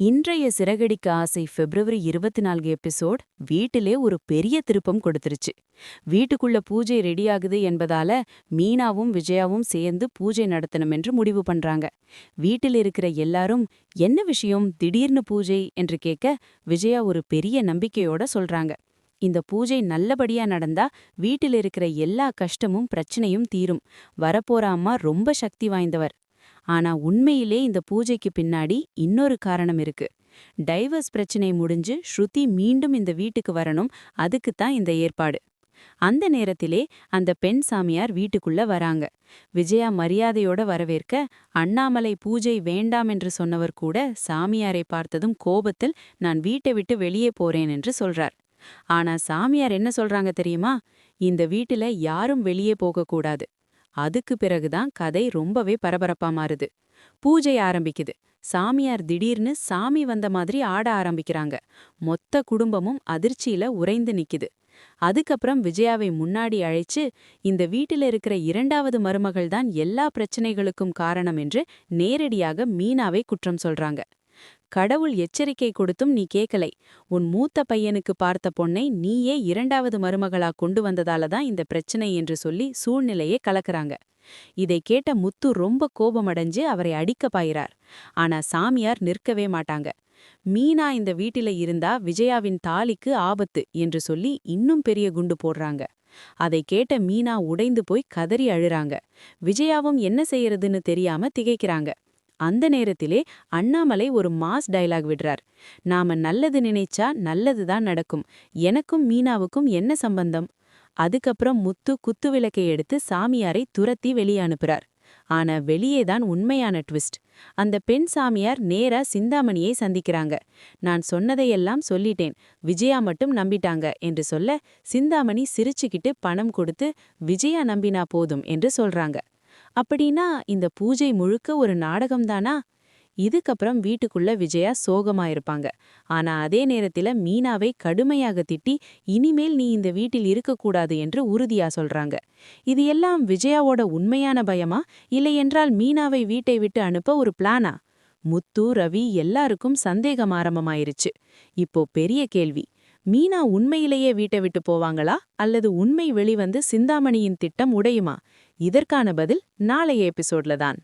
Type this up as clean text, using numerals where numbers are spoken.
இன்றைய சிறகடிக்க ஆசை பிப்ரவரி 24 எபிசோட் வீட்டிலே ஒரு பெரிய திருப்பம் கொடுத்துருச்சு. வீட்டுக்குள்ள பூஜை ரெடியாகுது என்பதால மீனாவும் விஜயாவும் சேர்ந்து பூஜை நடத்தணும் என்று முடிவு பண்றாங்க. வீட்டில் இருக்கிற எல்லாரும் என்ன விஷயம் திடீர்னு பூஜை என்று கேட்க விஜயா ஒரு பெரிய நம்பிக்கையோட சொல்றாங்க. இந்த பூஜை நல்லபடியா நடந்தா வீட்டில் இருக்கிற எல்லா கஷ்டமும் பிரச்சனையும் தீரும். வரப்போற அம்மா ரொம்ப சக்தி வாய்ந்தவர். ஆனா உண்மையிலே இந்த பூஜைக்கு பின்னாடி இன்னொரு காரணம் இருக்கு. டைவர்ஸ் பிரச்சனை முடிஞ்சு ஸ்ருதி மீண்டும் இந்த வீட்டுக்கு வரணும். அதுக்குத்தான் இந்த ஏற்பாடு. அந்த நேரத்திலே அந்த பெண் சாமியார் வீட்டுக்குள்ள வராங்க. விஜயா மரியாதையோட வரவேற்க அண்ணாமலை பூஜை வேண்டாம் என்று சொன்னவர் கூட சாமியாரை பார்த்ததும் கோபத்தில் நான் வீட்டை விட்டு வெளியே போறேன் என்று சொல்றார். ஆனா சாமியார் என்ன சொல்றாங்க தெரியுமா? இந்த வீட்டுல யாரும் வெளியே போகக்கூடாது. அதுக்கு பிறகுதான் கதை ரொம்பவே பரபரப்பா மாறுது. பூஜை ஆரம்பிக்குது. சாமியார் திடீர்னு சாமி வந்த மாதிரி ஆட ஆரம்பிக்கிறாங்க. மொத்த குடும்பமும் அதிர்ச்சியில உறைந்து நிக்குது. அதுக்கப்புறம் விஜயாவை முன்னாடி அழைச்சு இந்த வீட்டில இருக்கிற இரண்டாவது மருமகள் தான் எல்லா பிரச்சனைகளுக்கும் காரணம் என்று நேரடியாக மீனாவை குற்றம் சொல்றாங்க. கடவுள் எச்சரிக்கை கொடுத்தும் நீ கேட்கலை. உன் மூத்த பையனுக்கு பார்த்த பொண்ணை நீயே இரண்டாவது மருமகளா கொண்டு வந்ததால தான் இந்த பிரச்சனை என்று சொல்லி சூழ்நிலையே கலக்குறாங்க. இதை கேட்ட முத்து ரொம்ப கோபமடைஞ்சு அவரை அடிக்க பாயிறார். ஆனா சாமியார் நிற்கவே மாட்டாங்க. மீனா இந்த வீட்டில இருந்தா விஜயாவின் தாலிக்கு ஆபத்து என்று சொல்லி இன்னும் பெரிய குண்டு போடுறாங்க. அதை கேட்ட மீனா உடைந்து போய் கதறி அழுறாங்க. விஜயாவும் என்ன செய்யறதுன்னு தெரியாம திகைக்கிறாங்க. அந்த நேரத்திலே அண்ணாமலை ஒரு மாஸ் டயலாக் விடுறார். நாம நல்லது நினைச்சா நல்லதுதான் நடக்கும். எனக்கும் மீனாவுக்கும் என்ன சம்பந்தம்? அதுக்கப்புறம் முத்து குத்துவிளக்கை எடுத்து சாமியாரை துரத்தி வெளியே அனுப்புறார். ஆனா வெளியேதான் உண்மையான ட்விஸ்ட். அந்த பெண் சாமியார் நேரா சிந்தாமணியை சந்திக்கிறாங்க. நான் சொன்னதையெல்லாம் சொல்லிட்டேன், விஜயா மட்டும் நம்பிட்டாங்க என்று சொல்ல சிந்தாமணி சிரிச்சுக்கிட்டு பணம் கொடுத்து விஜயா நம்பினா போதும் என்று சொல்றாங்க. அப்படின்னா இந்த பூஜை முழுக்க ஒரு நாடகம்தானா? இதுக்கப்புறம் வீட்டுக்குள்ள விஜயா சோகமா இருப்பாங்க. ஆனா அதே நேரத்தில மீனாவை கடுமையாக திட்டி இனிமேல் நீ இந்த வீட்டில் இருக்கக்கூடாது என்று உறுதியா சொல்றாங்க. இது எல்லாம் விஜயாவோட உண்மையான பயமா, இல்லையென்றால் மீனாவை வீட்டை விட்டு அனுப்ப ஒரு பிளானா? முத்து, ரவி எல்லாருக்கும் சந்தேகம் ஆரம்பமாயிருச்சு. இப்போ பெரிய கேள்வி, மீனா உண்மையிலேயே வீட்டை விட்டு போவாங்களா, அல்லது உண்மை வெளிவந்து சிந்தாமணியின் திட்டம் உடையுமா? இதற்கான பதில் நாளைய எபிசோட்ல தான்.